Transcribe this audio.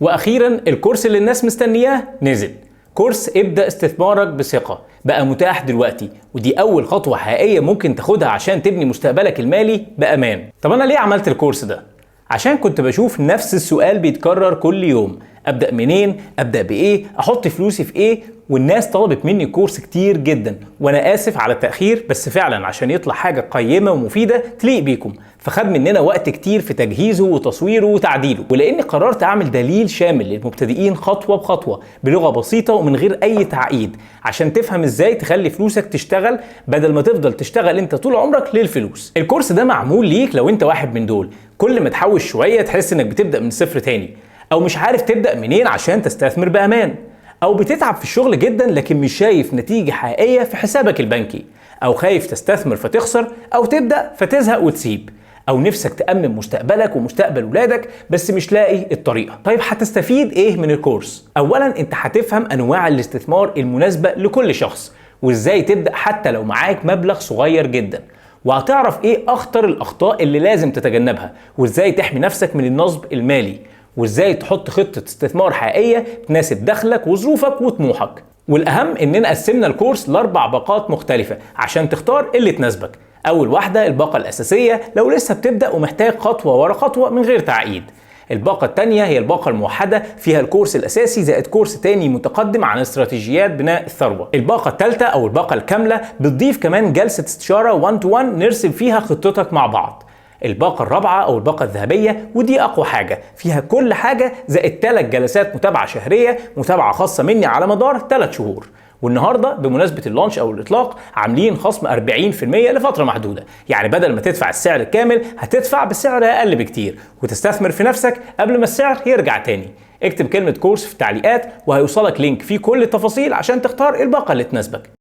واخيرا الكورس اللي الناس مستنياه نزل. كورس ابدأ استثمارك بثقة بقى متاح دلوقتي، ودي اول خطوة حقيقية ممكن تاخدها عشان تبني مستقبلك المالي بأمان. طب انا ليه عملت الكورس ده؟ عشان كنت بشوف نفس السؤال بيتكرر كل يوم: ابدأ منين؟ ابدأ بايه؟ احط فلوسي في ايه؟ والناس طلبت مني كورس كتير جدا، وانا اسف على التأخير، بس فعلا عشان يطلع حاجة قيمة ومفيدة تليق بيكم فخد مننا وقت كتير في تجهيزه وتصويره وتعديله. ولاني قررت اعمل دليل شامل للمبتدئين خطوة بخطوة بلغة بسيطة ومن غير اي تعقيد، عشان تفهم ازاي تخلي فلوسك تشتغل بدل ما تفضل تشتغل انت طول عمرك للفلوس. الكورس ده معمول ليك لو انت واحد من دول كل ما تحوش شوية تحس انك بتبدأ من صفر تاني، او مش عارف تبدأ منين عشان تستثمر بأمان، او بتتعب في الشغل جدا لكن مش شايف نتيجة حقيقية في حسابك البنكي، او خايف تستثمر فتخسر، او تبدأ فتزهق وتسيب، او نفسك تأمن مستقبلك ومستقبل ولادك بس مش لاقي الطريقة. طيب هتستفيد ايه من الكورس؟ اولا انت هتفهم انواع الاستثمار المناسبة لكل شخص، وازاي تبدأ حتى لو معاك مبلغ صغير جدا، وهتعرف ايه اخطر الاخطاء اللي لازم تتجنبها، وازاي تحمي نفسك من النصب المالي، وازاي تحط خطة استثمار حقيقية تناسب دخلك وظروفك وطموحك. والاهم اننا قسمنا الكورس لاربع باقات مختلفة عشان تختار اللي تناسبك. اول واحدة الباقة الاساسية لو لسه بتبدأ ومحتاج خطوة ورا خطوة من غير تعقيد. الباقة التانية هي الباقة الموحدة، فيها الكورس الأساسي زائد كورس تاني متقدم عن استراتيجيات بناء الثروة. الباقة التالتة أو الباقة الكاملة بتضيف كمان جلسة استشارة 1 to 1 نرسم فيها خطتك مع بعض. الباقة الرابعة أو الباقة الذهبية ودي أقوى حاجة، فيها كل حاجة زائد 3 جلسات متابعة شهرية، متابعة خاصة مني على مدار 3 شهور. والنهارده بمناسبة اللانش أو الإطلاق عاملين خصم 40% لفترة محدودة، يعني بدل ما تدفع السعر الكامل هتدفع بسعر أقل بكتير وتستثمر في نفسك قبل ما السعر يرجع تاني. اكتب كلمة كورس في التعليقات وهيوصلك لينك فيه كل التفاصيل عشان تختار الباقة اللي تناسبك.